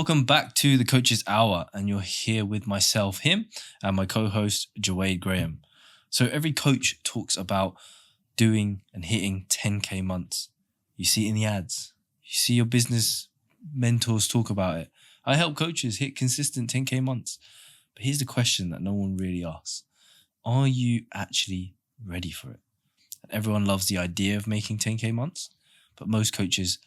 Welcome back to the Coach's Hour, and you're here with myself, Hym, and my co-host, Jewade Graham. So every coach talks about doing and hitting 10K months. You see it in the ads. You see your business mentors talk about it. I help coaches hit consistent 10K months. But here's the question that no one really asks. Are you actually ready for it? And everyone loves the idea of making 10K months, but most coaches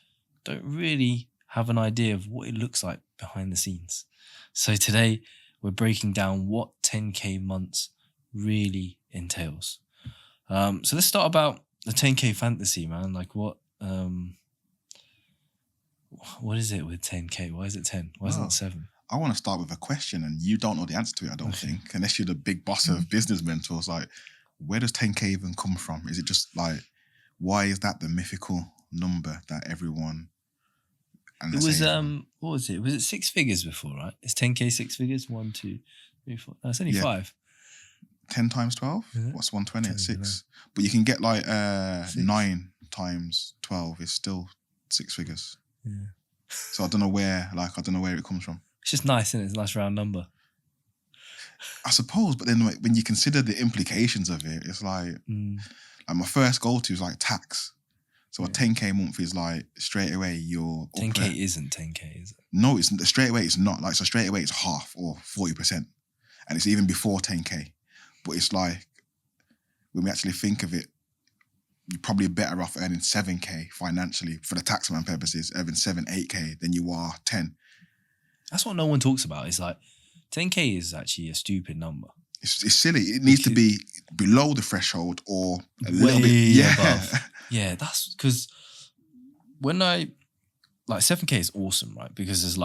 don't really have an idea of what it looks like behind the scenes. So today we're breaking down what 10K months really entails. So let's start about the 10K fantasy, man. Like what is it with 10K? Why is it 10? Why is it not 7? I want to start with a question, and you don't know the answer to it, I don't think, unless you're the big boss of business mentors. Like, where does 10K even come from? Is it just like, why is that the mythical number that everyone... It was, what was it? Was it 6 figures before, right? It's 10K 6 figures? 1, 2, 3, 4. No, it's only 5. 10 times 12? What's 120 at 6? But you can get like 9 times 12 is still 6 figures. Yeah. So I don't know where it comes from. It's just nice, isn't it? It's a nice round number. I suppose, but then when you consider the implications of it, it's like my first go-to is like tax. So a 10K month is like straight away you're 10K isn't 10K, is it? No, it's straight away it's not. Like, so straight away it's half or 40%. And it's even before 10K. But it's like, when we actually think of it, you're probably better off earning 7K financially for the taxman purposes, earning 7, 8K than you are 10. That's what no one talks about. It's like 10K is actually a stupid number. It's silly. It needs to be below the threshold or a little bit above. Yeah, that's because when 7K is awesome, right? Because it's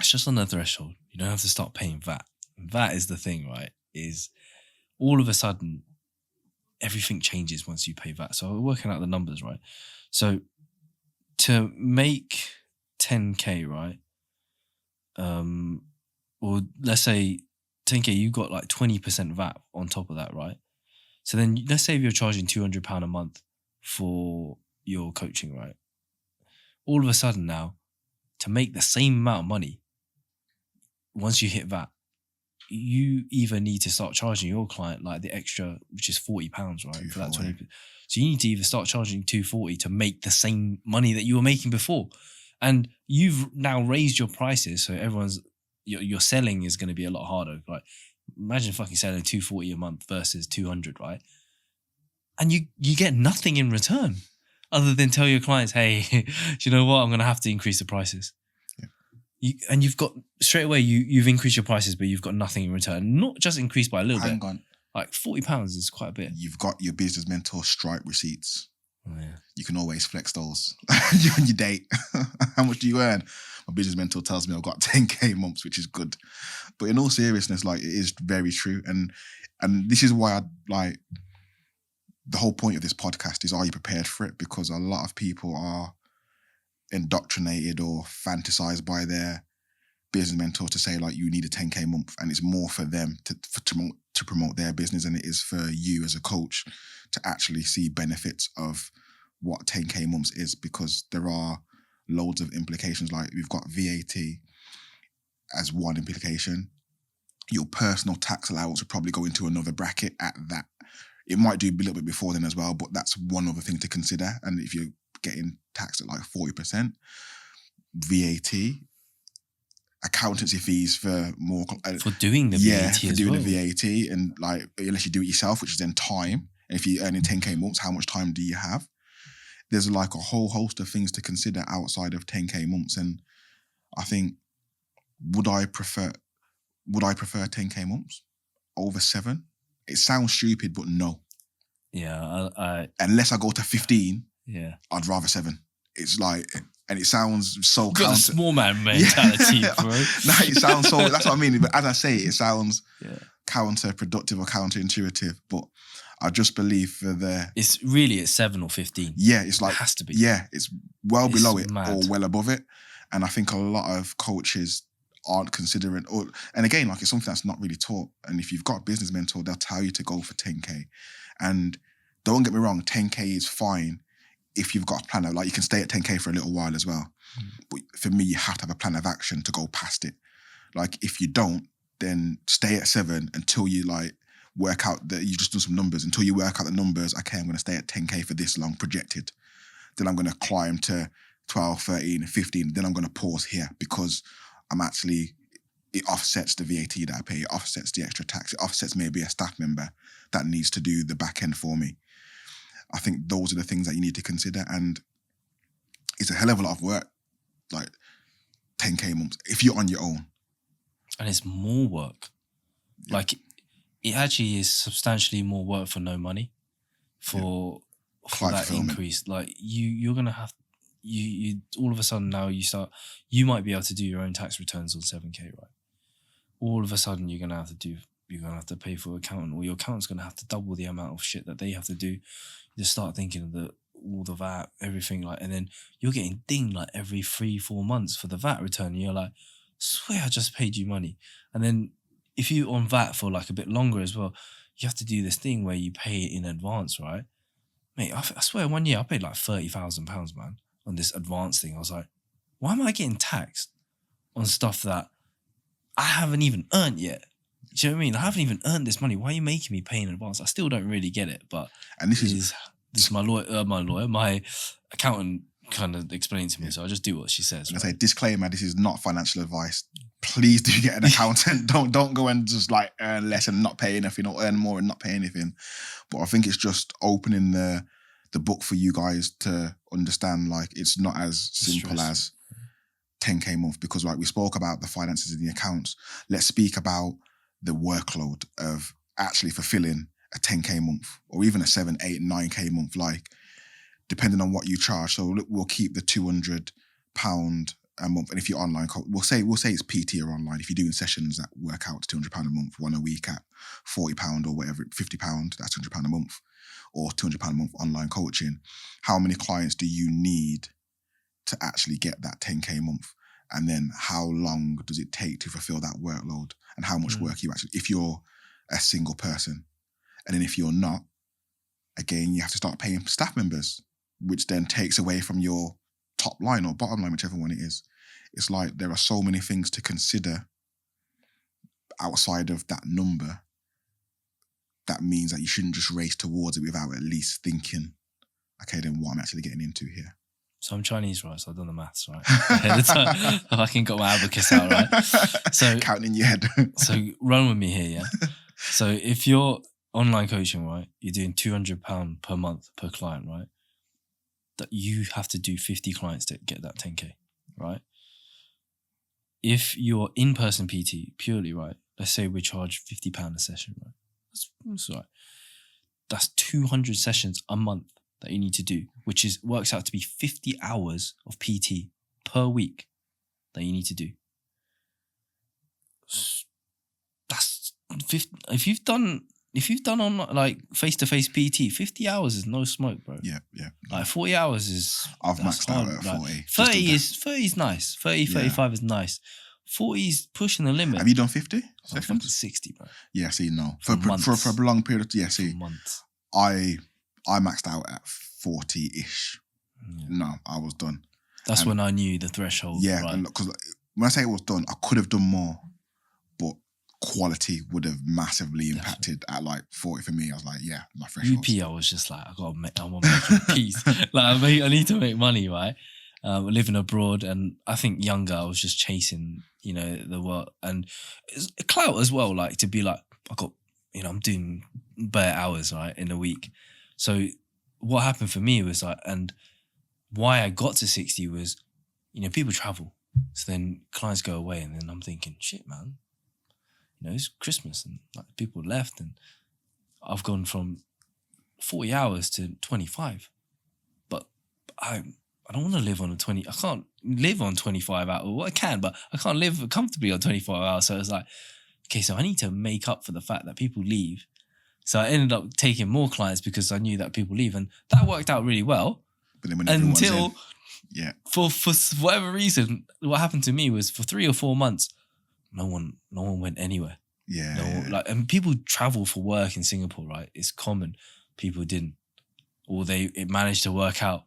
just on the threshold. You don't have to start paying VAT. And VAT is the thing, right? Is all of a sudden everything changes once you pay VAT. So we're working out the numbers, right? So to make 10K, right? Or let's say 10K, you got like 20% VAT on top of that, right? So then let's say if you're charging £200 a month for your coaching, right? All of a sudden now, to make the same amount of money, once you hit VAT, you either need to start charging your client like the extra, which is £40, right? For that 20%. So you need to either start charging $240 to make the same money that you were making before. And you've now raised your prices, so your selling is going to be a lot harder. Like, imagine fucking selling $240 a month versus 200, right? And you get nothing in return other than tell your clients, hey, do you know what? I'm going to have to increase the prices. Yeah. You've got, straight away, you've increased your prices, but you've got nothing in return. Not just increased by a little bit. Hang on. Like £40 is quite a bit. You've got your business mentor Stripe receipts. Oh, yeah. You can always flex those on your date. How much do you earn? My business mentor tells me I've got 10K months, which is good. But in all seriousness, like, it is very true. And this is why the whole point of this podcast is, are you prepared for it? Because a lot of people are indoctrinated or fantasized by their business mentor to say, like, you need a 10K month, and it's more for them to promote their business than it is for you as a coach to actually see benefits of what 10K months is, because there are loads of implications. Like, we've got VAT as one implication. Your personal tax allowance would probably go into another bracket at that. It might do a little bit before then as well, but that's one other thing to consider. And if you're getting taxed at like 40%, VAT, accountancy fees for more... for doing the VAT for as doing well. the VAT, and like, unless you do it yourself, which is then time. And if you're earning 10K months, how much time do you have? There's like a whole host of things to consider outside of 10K months. And I think, would I prefer 10K months over 7? It sounds stupid, but no. Yeah, unless I go to 15, yeah, I'd rather 7. It's like, and it sounds so you've got a small man mentality, bro. No, it sounds so, that's what I mean. But as I say, it sounds counterproductive or counterintuitive. But I just believe it's really at 7 or 15. Yeah, it's like, it has to be. Yeah, it's below it mad. Or well above it. And I think a lot of coaches aren't considering, and again, like, it's something that's not really taught. And if you've got a business mentor, they'll tell you to go for 10K. And don't get me wrong, 10K is fine if you've got a plan of, like, you can stay at 10K for a little while as well. But for me, you have to have a plan of action to go past it. Like, if you don't, then stay at 7 until you like work out that you just do some numbers, until you work out the numbers. Okay, I'm going to stay at 10K for this long projected. Then I'm going to climb to 12, 13, 15. Then I'm going to pause here because I'm actually, it offsets the VAT that I pay. It offsets the extra tax. It offsets maybe a staff member that needs to do the back end for me. I think those are the things that you need to consider. And it's a hell of a lot of work, like 10K months, if you're on your own. And it's more work. Yeah. Like, it actually is substantially more work for no money for that increase. Like, you're going to have, you all of a sudden now you might be able to do your own tax returns on 7K, right? All of a sudden you're going to have to pay for an accountant, or your accountant's going to have to double the amount of shit that they have to do. You just start thinking of all the VAT, everything, like, and then you're getting dinged like every 3-4 months for the VAT return. And you're like, swear I just paid you money. And then if you're on VAT for like a bit longer as well, you have to do this thing where you pay it in advance, right? Mate, I swear one year I paid like £30,000, man, on this advance thing. I was like, why am I getting taxed on stuff that I haven't even earned yet? Do you know what I mean? I haven't even earned this money. Why are you making me pay in advance? I still don't really get it. But and this is my accountant kind of explained to me, so I just do what she says. I say, disclaimer: this is not financial advice. Please do get an accountant. don't go and just like earn less and not pay anything, or earn more and not pay anything. But I think it's just opening the book for you guys to understand. Like, it's not as simple as 10K a month, because like we spoke about the finances in the accounts. Let's speak about the workload of actually fulfilling a 10K a month, or even a 7, 8, 9K a month, like depending on what you charge. So we'll keep the £200 a month. And if you're online, we'll say it's PT or online. If you're doing sessions that work out to £200 a month, one a week at £40 or whatever, £50, that's £200 a month, or £200 a month online coaching. How many clients do you need to actually get that 10K a month? And then how long does it take to fulfill that workload? And how much work you actually, if you're a single person. And then if you're not, again, you have to start paying staff members, which then takes away from your top line or bottom line, whichever one it is. It's like there are so many things to consider outside of that number. That means that you shouldn't just race towards it without at least thinking, okay, then what I'm actually getting into here. So I'm Chinese, right? So I've done the maths, right? I fucking got my abacus out, right? So counting in your head. So run with me here, yeah? So if you're online coaching, right, you're doing £200 per month per client, right? That you have to do 50 clients to get that 10K, right? If you're in-person PT purely, right, let's say we charge £50 a session, right? That's right. That's 200 sessions a month that you need to do, which works out to be 50 hours of PT per week that you need to do. That's 50, if you've done on like face-to-face PT, 50 hours is no smoke, bro. Yeah. Like 40 hours is... I've maxed out at 40. 30 is nice. 30, 35 is nice. 40 is pushing the limit. Have you done 50 I've done 60, bro. Yeah, see, no. For a long period of... Yeah, see. Months. I maxed out at 40-ish. Yeah. No, I was done. That's when I knew the threshold. Yeah, right? Because when I say it was done, I could have done more, but quality would have massively impacted. Definitely. At like 40 for me. I was like, yeah, my threshold. UP, I was just like, I want to make peace. Like, I need to make money, right? Living abroad, and I think younger, I was just chasing, the world and it's clout as well. Like, to be like, I'm doing bare hours, right, in a week. So what happened for me was like, and why I got to 60 was, people travel. So then clients go away, and then I'm thinking, shit, man, it's Christmas and like people left, and I've gone from 40 hours to 25. But I don't want to live on I can't live on 25 hours. Well, I can, but I can't live comfortably on 24 hours. So it's like, okay, so I need to make up for the fact that people leave. So I ended up taking more clients because I knew that people leave, and that worked out really well. But then when until, yeah, for whatever reason, what happened to me was for 3 or 4 months, no one went anywhere. Yeah, and people travel for work in Singapore, right? It's common. People didn't, or it managed to work out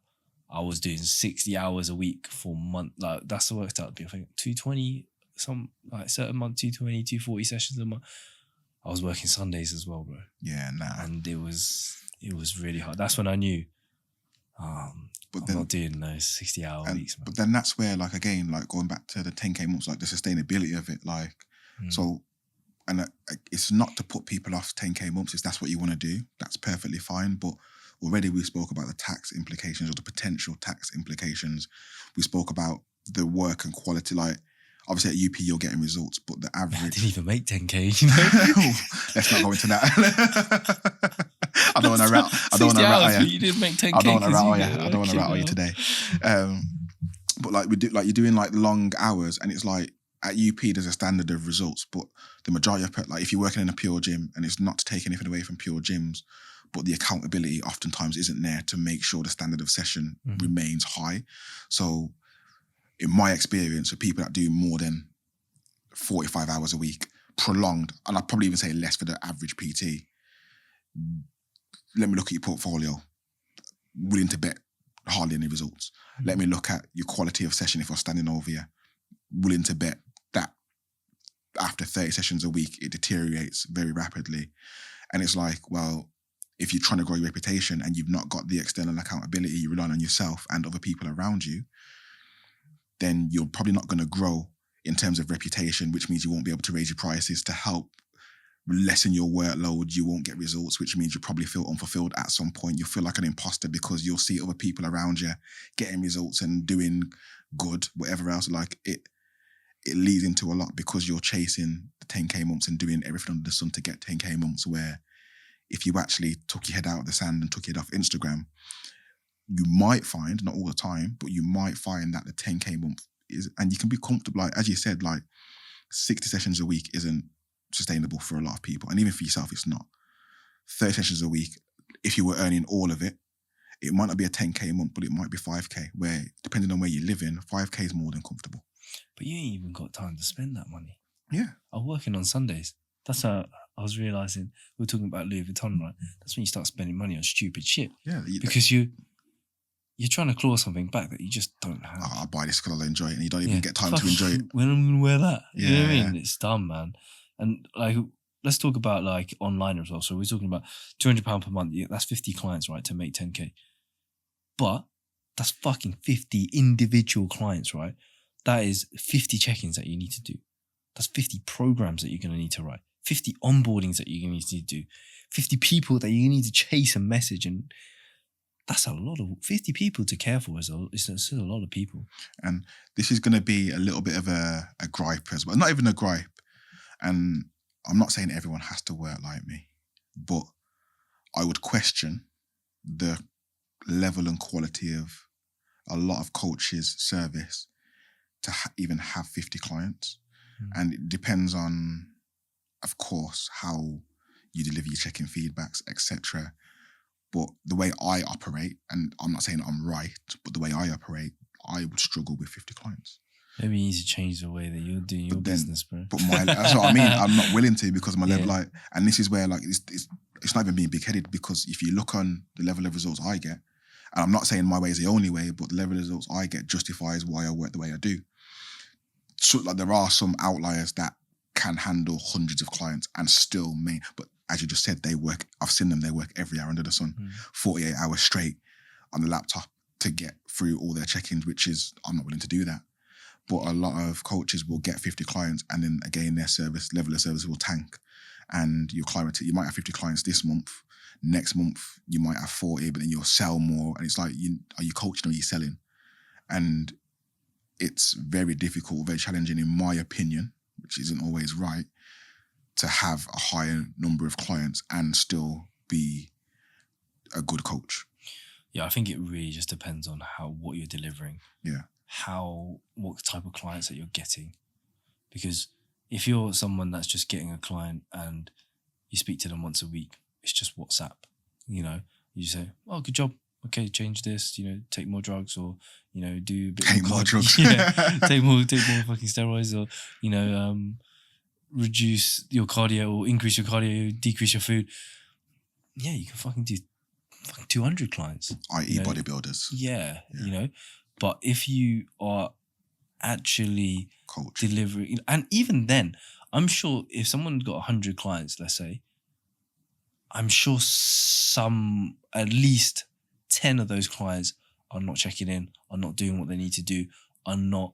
I was doing 60 hours a week for a month. Like that's the worked out to be, I think 220, some like certain month, 220, 240 sessions a month. I was working Sundays as well, bro. Yeah, nah. And it was really hard. That's when I knew But I'm then, not doing those 60-hour weeks, man. But then that's where, like, again, like going back to the 10K months, like the sustainability of it, like, so, and it's not to put people off 10K months if that's what you want to do. That's perfectly fine. But already we spoke about the tax implications or the potential tax implications. We spoke about the work and quality. Like, obviously at UP you're getting results, but the average. I didn't even make 10K. You know? Let's not go into that. I don't want to rattle. I don't want to rattle you. You didn't make 10K. I don't want to rattle you. I don't want to rattle you today. But like you're doing like long hours, and it's like at UP there's a standard of results, but the majority of like if you're working in a pure gym, and it's not to take anything away from pure gyms, but the accountability oftentimes isn't there to make sure the standard of session remains high. So in my experience, for people that do more than 45 hours a week, prolonged, and I'd probably even say less for the average PT, let me look at your portfolio, willing to bet hardly any results. Let me look at your quality of session if I'm standing over you, willing to bet that after 30 sessions a week, it deteriorates very rapidly. And it's like, well, if you're trying to grow your reputation and you've not got the external accountability, you rely on yourself and other people around you, then you're probably not going to grow in terms of reputation, which means you won't be able to raise your prices to help lessen your workload. You won't get results, which means you probably feel unfulfilled at some point. You'll feel like an imposter because you'll see other people around you getting results and doing good, whatever else. Like it leads into a lot because you're chasing the 10K months and doing everything under the sun to get 10K months, where if you actually took your head out of the sand and took your head off Instagram, you might find, not all the time, but you might find that the 10K month is, and you can be comfortable, like, as you said, like 60 sessions a week isn't sustainable for a lot of people. And even for yourself, it's not. 30 sessions a week, if you were earning all of it, it might not be a 10K a month, but it might be 5K, where depending on where you live in, 5K is more than comfortable. But you ain't even got time to spend that money. Yeah. I'm working on Sundays. That's how I was realising, we were talking about Louis Vuitton, right? That's when you start spending money on stupid shit. Yeah. Because you're trying to claw something back that you just don't have. I'll buy this because I'll enjoy it, and you don't even get time to enjoy it. When am I going to wear that? You know what I mean? It's dumb, man. And like, let's talk about like online as well. So we're talking about £200 per month. That's 50 clients, right, to make 10K. But that's fucking 50 individual clients, right? That is 50 check-ins that you need to do. That's 50 programs that you're going to need to write. 50 onboardings that you're going to need to do. 50 people that you need to chase and message. And that's a lot of 50 people to care for. It's still a lot of people. And this is going to be a little bit of a gripe as well. Not even a gripe. And I'm not saying everyone has to work like me, but I would question the level and quality of a lot of coaches' service to even have 50 clients. And it depends on, of course, how you deliver your check-in feedbacks, etc. But the way I operate, and I'm not saying I'm right, but the way I operate, I would struggle with 50 clients. Maybe you need to change the way that you're doing your business, bro. But that's what I mean. I'm not willing to, because my level, like, and this is where, like, it's not even being big-headed, because if you look on the level of results I get, and I'm not saying my way is the only way, but the level of results I get justifies why I work the way I do. So, like, there are some outliers that can handle hundreds of clients and still but as you just said, I've seen them, they work every hour under the sun, 48 hours straight on the laptop to get through all their check-ins, which is, I'm not willing to do that. But a lot of coaches will get 50 clients, and then again, their level of service will tank. And your client, you might have 50 clients this month, next month you might have 40, but then you'll sell more. And it's like, are you coaching or are you selling? And it's very difficult, very challenging, in my opinion, which isn't always right, to have a higher number of clients and still be a good coach. Yeah, I think it really just depends on what you're delivering. Yeah. What type of clients that you're getting. Because if you're someone that's just getting a client and you speak to them once a week, it's just WhatsApp. You know, you say, "Oh, good job. Okay, change this. You know, take more drugs, or do a bit take more drugs. take more fucking steroids, or reduce your cardio or increase your cardio, decrease your food." Yeah, you can fucking do fucking 200 clients. i.e. bodybuilders. Yeah, you know. But if you are actually Coach. delivering, and even then, I'm sure if someone got 100 clients, let's say, I'm sure at least 10 of those clients are not checking in, are not doing what they need to do, are not,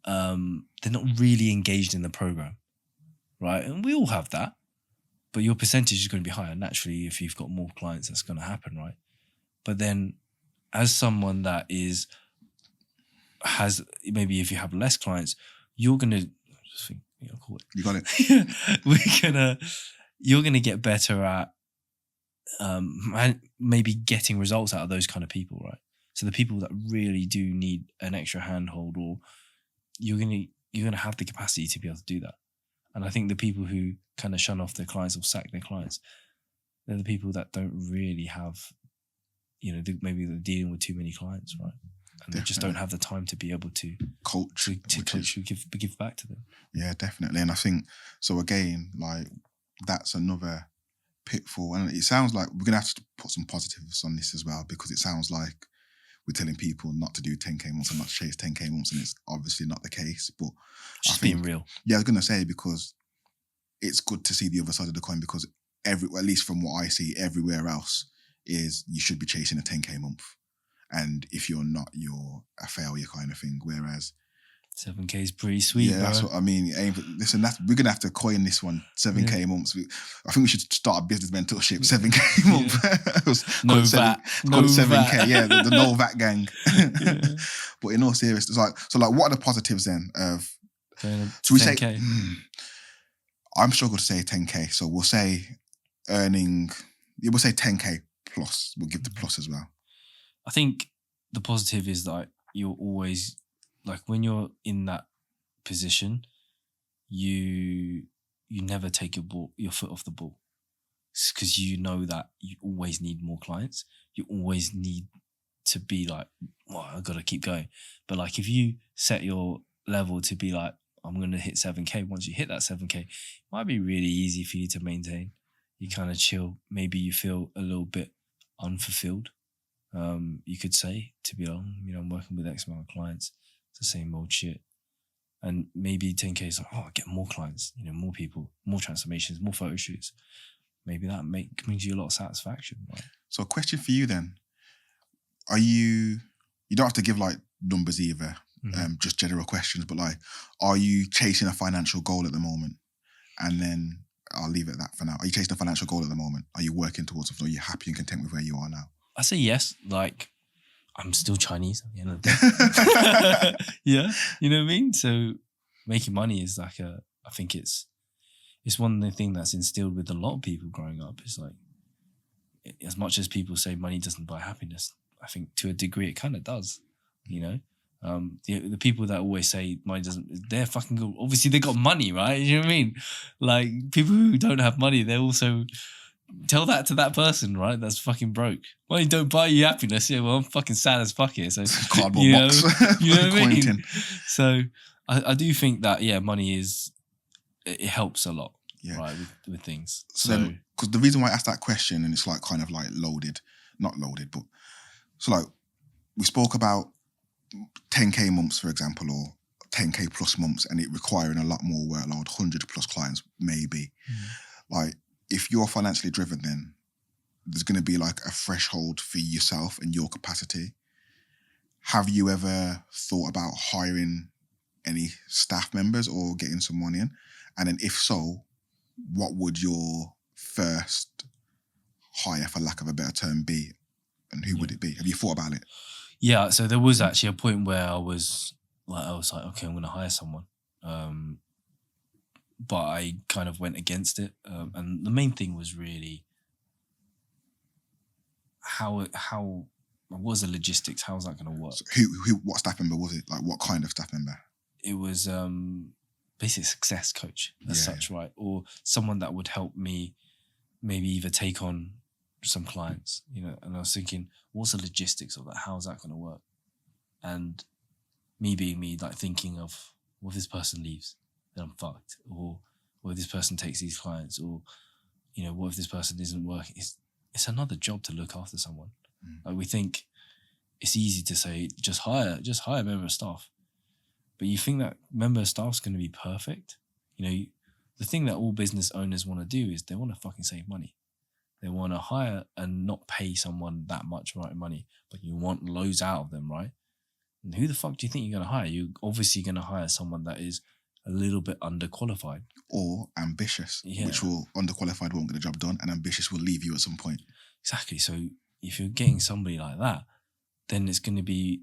they're not really engaged in the program, right? And we all have that, but your percentage is going to be higher. Naturally, if you've got more clients, that's going to happen, right? But then as someone that has, maybe if you have less clients, you're going to, call it. You got it. You're going to get better at maybe getting results out of those kind of people, right? So the people that really do need an extra handhold, or you're gonna have the capacity to be able to do that. And I think the people who kind of shun off their clients or sack their clients, they're the people that don't really have, maybe they're dealing with too many clients, right? And they just don't have the time to be able to coach, give back to them. Yeah, definitely. And I think, so again, like, that's another pitfall. And it sounds like we're going to have to put some positives on this as well, because it sounds like we're telling people not to do 10K months and not to chase 10K months, and it's obviously not the case. But just being real. Yeah, I was going to say, because it's good to see the other side of the coin, because at least from what I see everywhere else, is you should be chasing a 10K month. And if you're not, you're a failure kind of thing. Whereas 7K is pretty sweet. Yeah, that's what I mean. Listen, we're gonna have to coin this one. 7K months. I think we should start a business mentorship. 7K month. No VAT. No 7K. Yeah, the no VAT gang. But in all seriousness, what are the positives then of? So we 10K. say, I'm struggling to say 10K. So we'll say earning. We'll say 10K plus. We'll give the plus as well. I think the positive is that you're always, like, when you're in that position, you never take your foot off the ball, because you know that you always need more clients. You always need to be like, well, I got to keep going. But like, if you set your level to be like, I'm going to hit 7K, once you hit that 7K, it might be really easy for you to maintain. You kind of chill. Maybe you feel a little bit unfulfilled. You could say, to be like, I'm working with X amount of clients. It's the same old shit. And maybe 10K is like, I get more clients, more people, more transformations, more photo shoots. Maybe that brings you a lot of satisfaction, right? So a question for you then. You don't have to give like numbers either, just general questions, but like, are you chasing a financial goal at the moment? And then I'll leave it at that for now. Are you chasing a financial goal at the moment? Are you working towards something? Are you happy and content with where you are now? I say yes. Like, I'm still Chinese at the end of the day. Yeah, you know what I mean? So making money is like I think it's one of the things that's instilled with a lot of people growing up. It's like, as much as people say money doesn't buy happiness, I think to a degree it kind of does, the people that always say money doesn't, they're fucking good. Obviously they got money, right? You know what I mean? Like, people who don't have money, they also tell that to that person, right? That's fucking broke. Money don't buy you happiness. Yeah, well, I'm fucking sad as fuck here. So cardboard box. You know what I mean? So I do think that, money it helps a lot, right, with things. So then, because the reason why I asked that question, and it's like kind of like not loaded, but so like we spoke about 10K months, for example, or 10K plus months, and it requiring a lot more workload, 100 plus clients, maybe. Like, if you're financially driven, then there's going to be like a threshold for yourself and your capacity. Have you ever thought about hiring any staff members or getting someone in? And then if so, what would your first hire, for lack of a better term, be? And who would it be? Have you thought about it? Yeah, so there was actually a point where I was like, okay, I'm going to hire someone. But I kind of went against it. And the main thing was really what was the logistics? How was that going to work? So what staff member was it? Like, what kind of staff member? It was basically a success coach as such, right? Or someone that would help me maybe either take on some clients, and I was thinking, what's the logistics of that? How's that going to work? And me being me, like, thinking of, what if this person leaves? Then I'm fucked. Or what if this person takes these clients? Or, what if this person isn't working? it's another job to look after someone. Mm. Like we think it's easy to say just hire a member of staff, but you think that member of staff's going to be perfect? You know, the thing that all business owners want to do is they want to fucking save money. They want to hire and not pay someone that much money, but you want loads out of them, right? And who the fuck do you think you're going to hire? You're obviously going to hire someone that is a little bit underqualified. Or ambitious, Yeah. which will underqualified won't get the job done, and ambitious will leave you at some point. Exactly. So if you're getting somebody like that, then it's going to be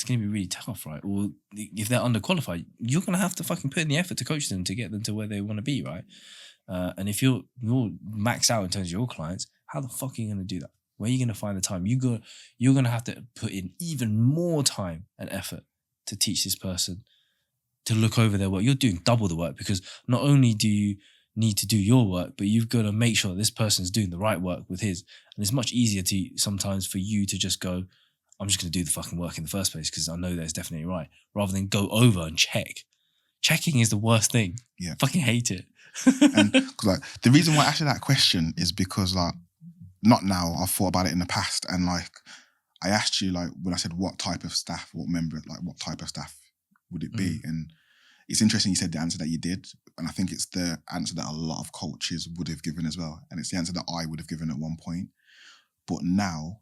really tough, right? Or if they're underqualified, you're going to have to fucking put in the effort to coach them to get them to where they want to be, right? And if you're maxed out in terms of your clients, how the fuck are you going to do that? Where are you going to find the time? You're going to have to put in even more time and effort to teach this person to look over their work. You're doing double the work, because not only do you need to do your work, but you've got to make sure this person's doing the right work with his. And it's much easier to sometimes for you to just go, I'm just going to do the fucking work in the first place because I know that it's definitely right, rather than go over and check. Checking is the worst thing. Yeah. Fucking hate it. And cause like the reason why I asked you that question is because like, not now, I've thought about it in the past, and like I asked you like when I said what type of staff, what type of staff would it be? And it's interesting you said the answer that you did, and I think it's the answer that a lot of coaches would have given as well, and it's the answer that I would have given at one point. But now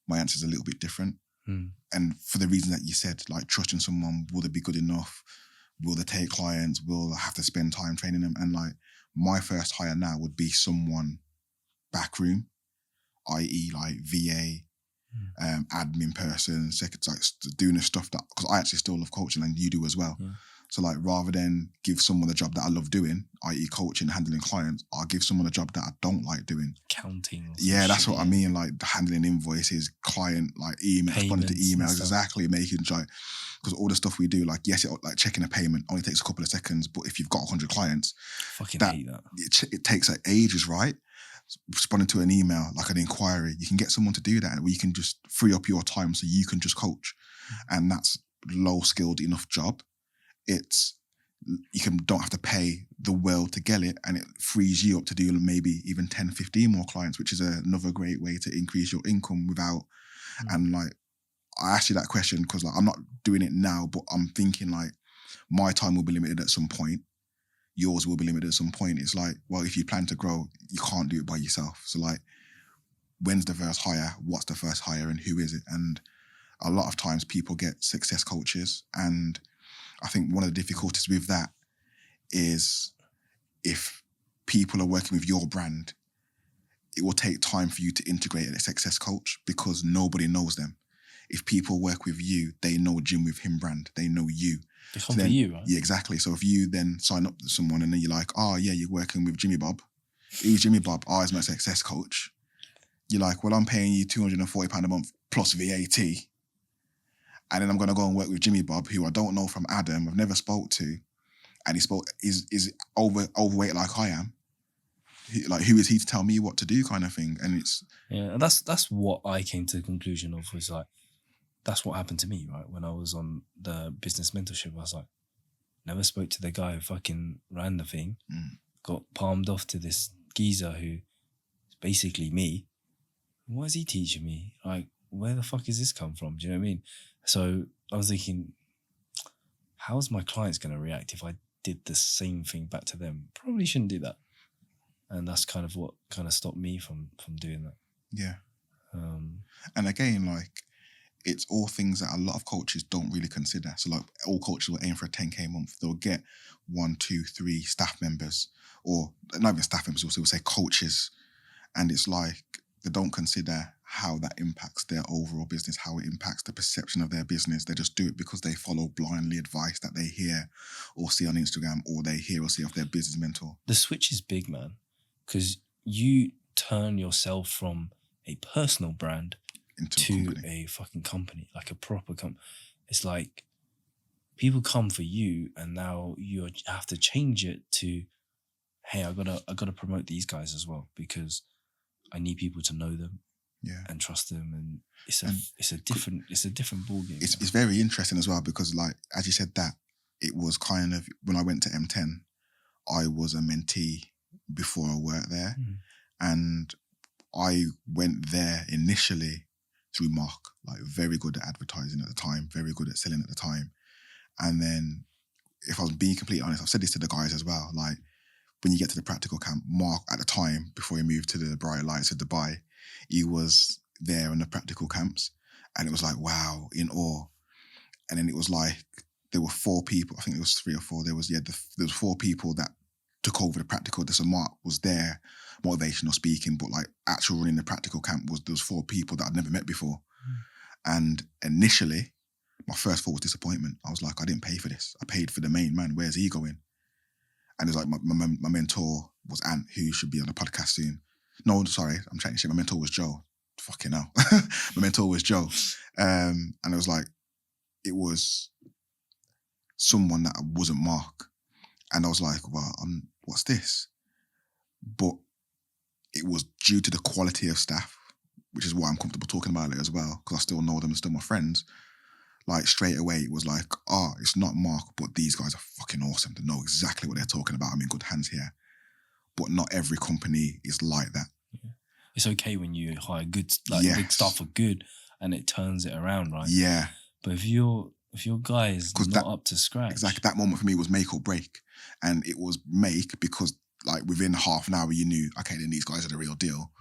my answer is a little bit different, and for the reason that you said, like trusting someone, will they be good enough? Will they take clients? Will I have to spend time training them? And like my first hire now would be someone backroom, i.e. like VA, admin person, secretary, like doing the stuff that, because I actually still love coaching and you do as well. Yeah. So like rather than give someone the job that I love doing, i.e. coaching, handling clients, I'll give someone a job that I don't like doing. Counting. Yeah, that's what I mean. Like handling invoices, client, like email, responding to emails, exactly, making like, because all the stuff we do, like yes, like checking a payment only takes a couple of seconds, but if you've got 100 clients, fucking hate that. It takes like ages, right? Responding to an email, like an inquiry, you can get someone to do that, where you can just free up your time so you can just coach, and that's low skilled enough job. Don't have to pay the world to get it, and it frees you up to do maybe even 10, 15 more clients, which is another great way to increase your income without. And like, I asked you that question because like I'm not doing it now, but I'm thinking like my time will be limited at some point. Yours will be limited at some point. It's like, well, if you plan to grow, you can't do it by yourself. So like, when's the first hire? What's the first hire, and who is it? And a lot of times people get success coaches, and I think one of the difficulties with that is if people are working with your brand, it will take time for you to integrate a success coach because nobody knows them. If people work with you, they know Gym with Hym brand. They know you. They come for you, right? Yeah, exactly. So if you then sign up to someone and then you're like, oh yeah, you're working with Jimmy Bob. Who's Jimmy Bob? Oh, he's my success coach. You're like, well, I'm paying you £240 a month plus VAT. And then I'm going to go and work with Jimmy Bob, who I don't know from Adam, I've never spoke to. And is overweight like I am. Who is he to tell me what to do kind of thing? And it's... Yeah, and that's what I came to the conclusion of, was like, that's what happened to me, right? When I was on the business mentorship, I was like, never spoke to the guy who fucking ran the thing, got palmed off to this geezer who is basically me. What is he teaching me? Like, where the fuck is this come from? Do you know what I mean? So I was thinking, how's my clients going to react if I did the same thing back to them? Probably shouldn't do that. And that's kind of what kind of stopped me from doing that. Yeah. And again, like, it's all things that a lot of coaches don't really consider. So like all coaches will aim for a 10K a month. They'll get 1, 2, 3 staff members, or not even staff members, we'll say coaches. And it's like, they don't consider how that impacts their overall business, how it impacts the perception of their business. They just do it because they follow blindly advice that they hear or see on Instagram, or they hear or see off their business mentor. The switch is big, man, because you turn yourself from a personal brand to a fucking company, like a proper company. It's like people come for you, and now you have to change it to, hey, I gotta promote these guys as well because I need people to know them, and trust them, and it's a different ballgame. It's very interesting as well because, like, as you said, that it was kind of when I went to M10, I was a mentee before I worked there, And I went there initially through Mark, like very good at advertising at the time, very good at selling at the time. And then, if I was being completely honest, I've said this to the guys as well, like when you get to the practical camp, Mark at the time, before he moved to the bright lights of Dubai, he was there in the practical camps, and it was like, wow, in awe. And then it was like, there were 4 people, I think it was 3 or 4, there was 4 people that took over the practical. So Mark was there, motivational speaking, but like actual running the practical camp was, there was 4 people that I'd never met before. And initially, my first thought was disappointment. I was like, I didn't pay for this. I paid for the main man. Where's he going? And it was like, my mentor was Ant, who should be on the podcast soon. No, sorry, I'm chatting shit. My mentor was Joe. Fucking hell. My mentor was Joe. And it was like, it was someone that wasn't Mark. And I was like, well, what's this? But it was due to the quality of staff, which is why I'm comfortable talking about it as well, because I still know them and still my friends. Like straight away, it was like, it's not Mark, but these guys are fucking awesome. They know exactly what they're talking about. I'm in good hands here. But not every company is like that. Yeah. It's okay when you hire good, like Yes. big staff are good and it turns it around, right? Yeah. But if your guy is not up to scratch. Exactly. That moment for me was make or break. And it was make because like within half an hour you knew, okay, then these guys are the real deal.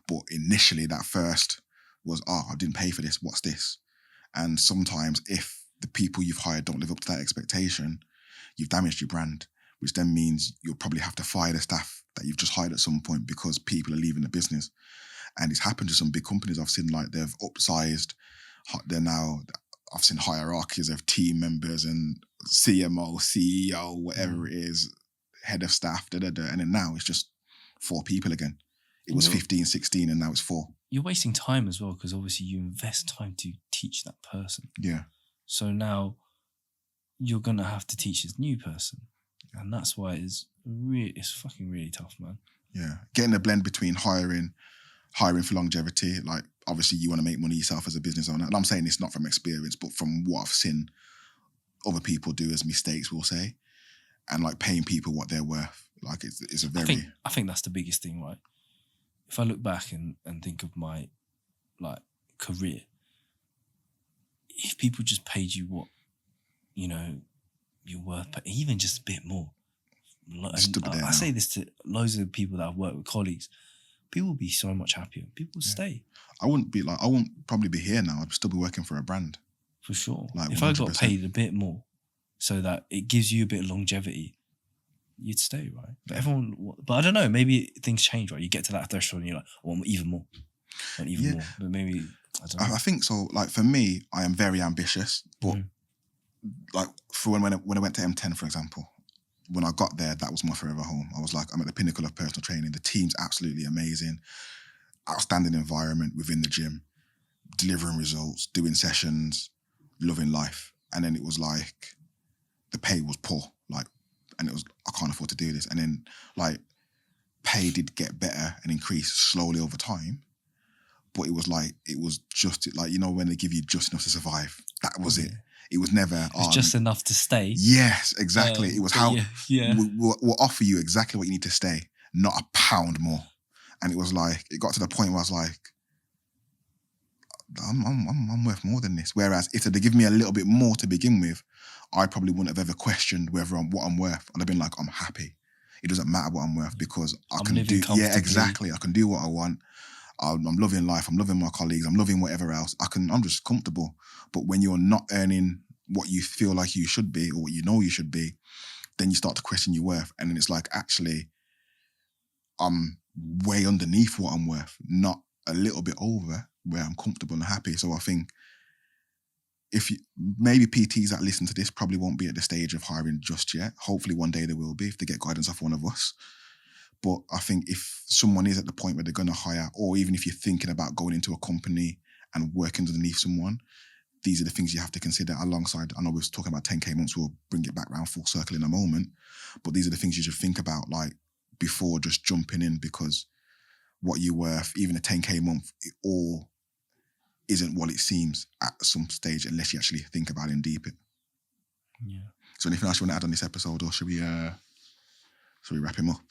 But initially that first was, I didn't pay for this. What's this? And sometimes if the people you've hired don't live up to that expectation, you've damaged your brand, which then means you'll probably have to fire the staff that you've just hired at some point because people are leaving the business. And it's happened to some big companies. I've seen like they've upsized. I've seen hierarchies of team members and CMO, CEO, whatever it is, head of staff, And then now it's just 4 people again. It was 15, 16, and now it's 4. You're wasting time as well because obviously you invest time to teach that person. Yeah. So now you're going to have to teach this new person. And that's why it's fucking really tough, man. Yeah. Getting a blend between hiring for longevity, like obviously you want to make money yourself as a business owner. And I'm saying this not from experience, but from what I've seen other people do as mistakes, we'll say. And like paying people what they're worth. Like it's a very... I think that's the biggest thing, right? If I look back and think of my like career, if people just paid you what, you're worth, but even just a bit more. I say this to loads of people that I've worked with, colleagues. People will be so much happier. People will stay. I wouldn't probably be here now. I'd still be working for a brand. For sure. Like if 100%. I got paid a bit more so that it gives you a bit of longevity, you'd stay, right? But I don't know, maybe things change, right? You get to that threshold and you're like, I want even more. I want even more. But maybe, I don't know. I think so. Like for me, I am very ambitious, but like for when I went to M10, for example, when I got there, that was my forever home. I was like, I'm at the pinnacle of personal training. The team's absolutely amazing. Outstanding environment within the gym, delivering results, doing sessions, loving life. And then it was like, the pay was poor. Like, and it was, I can't afford to do this. And then like, pay did get better and increase slowly over time. But it was like, it was just like, when they give you just enough to survive, that was it. It was never... It's just enough to stay. Yes, exactly. It was how... Yeah. We'll offer you exactly what you need to stay, not a pound more. And it was like, it got to the point where I was like, I'm worth more than this. Whereas if they'd give me a little bit more to begin with, I probably wouldn't have ever questioned whether what I'm worth. I'd have been like, I'm happy. It doesn't matter what I'm worth because I can do... Yeah, exactly. I can do what I want. I'm loving life. I'm loving my colleagues. I'm loving whatever else. I'm just comfortable. But when you're not earning what you feel like you should be or what you know you should be, then you start to question your worth. And then it's like, actually, I'm way underneath what I'm worth, not a little bit over where I'm comfortable and happy. So I think maybe PTs that listen to this probably won't be at the stage of hiring just yet. Hopefully one day they will be if they get guidance off one of us. But I think if someone is at the point where they're going to hire, or even if you're thinking about going into a company and working underneath someone, these are the things you have to consider alongside. I know we were talking about 10K months, we'll bring it back around full circle in a moment. But these are the things you should think about, like, before just jumping in, because what you're worth, even a 10K month, it all isn't what it seems at some stage unless you actually think about it and deep it. Yeah. So anything else you want to add on this episode, or should we wrap him up?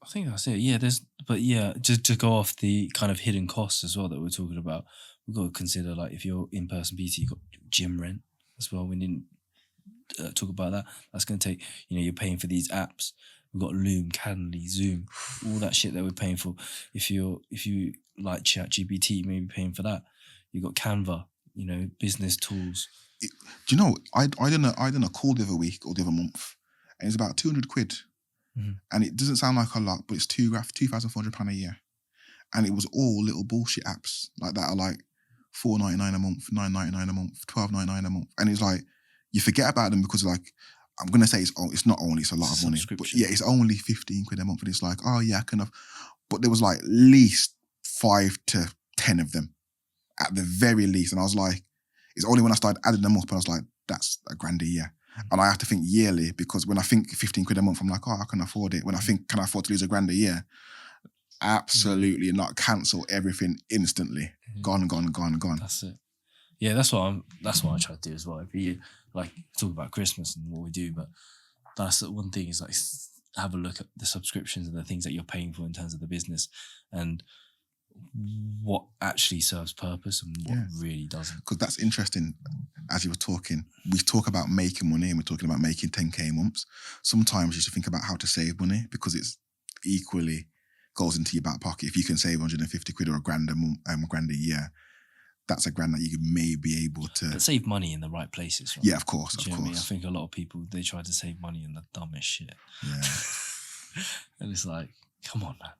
I think that's it. Yeah, just to go off the kind of hidden costs as well that we're talking about, we've got to consider, like, if you're in-person PT, you've got gym rent as well. We didn't talk about that. That's going to take, you're paying for these apps. We've got Loom, Calendly, Zoom, all that shit that we're paying for. If you like ChatGPT, maybe paying for that. You've got Canva, business tools. Do you know, I done a call the other week or the other month, and it's about 200 quid. Mhm. And it doesn't sound like a lot, but it's £2,400 a year. And it was all little bullshit apps like that are like $4.99 a month, $9.99 a month, $12.99 a month. And it's like, you forget about them because, like, I'm going to say it's not only, it's a lot of money. But yeah, it's only 15 quid a month. And it's like, oh yeah, I can have. But there was like at least 5 to 10 of them at the very least. And I was like, it's only when I started adding them up, and I was like, that's $1,000 a year. And I have to think yearly, because when I think 15 quid a month, I'm like, oh, I can afford it. When I think, can I afford to lose $1,000 a year? Absolutely not. Cancel everything instantly. Gone. That's it. Yeah, that's what I try to do as well. Every year, like, talk about Christmas and what we do, but that's the one thing, is like, have a look at the subscriptions and the things that you're paying for in terms of the business, and what actually serves purpose and what really doesn't. Because that's interesting. As you were talking, we talk about making money, and we're talking about making 10K months. Sometimes you should think about how to save money, because it's equally goes into your back pocket. If you can save 150 quid or $1,000 a month, $1,000 a year, that's $1,000 that you may be able to... But save money in the right places, right? Yeah, of course, Do you know what I mean? I think a lot of people, they try to save money in the dumbest shit. Yeah. And it's like, come on, man.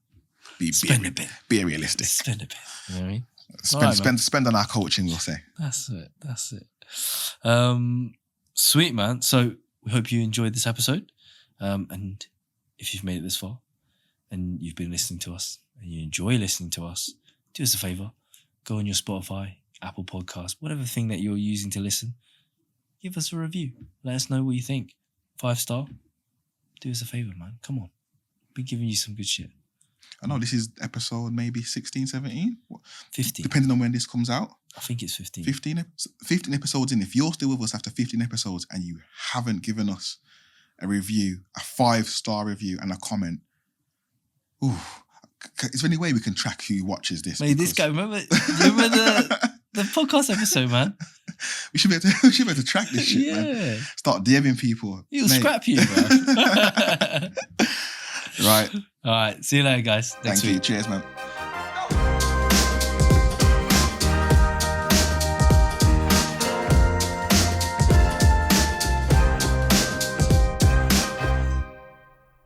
Spend a bit. Be realistic. Spend a bit. You know what I mean? Spend on our coaching, we'll say. That's it. Sweet, man. So we hope you enjoyed this episode. And if you've made it this far and you've been listening to us and you enjoy listening to us, do us a favor. Go on your Spotify, Apple Podcast, whatever thing that you're using to listen. Give us a review. Let us know what you think. 5-star. Do us a favor, man. Come on. We're giving you some good shit. I know this is episode maybe 16, 17? 15. Depending on when this comes out. I think it's 15. 15 episodes in. If you're still with us after 15 episodes and you haven't given us a review, a 5-star review and a comment, ooh, is there any way we can track who watches this? Mate, this guy, remember the podcast episode, man? We should be able to track this shit, man. Start DMing people. He'll scrap you, bro. Right. All right. See you later, guys. Thank you. Cheers, man.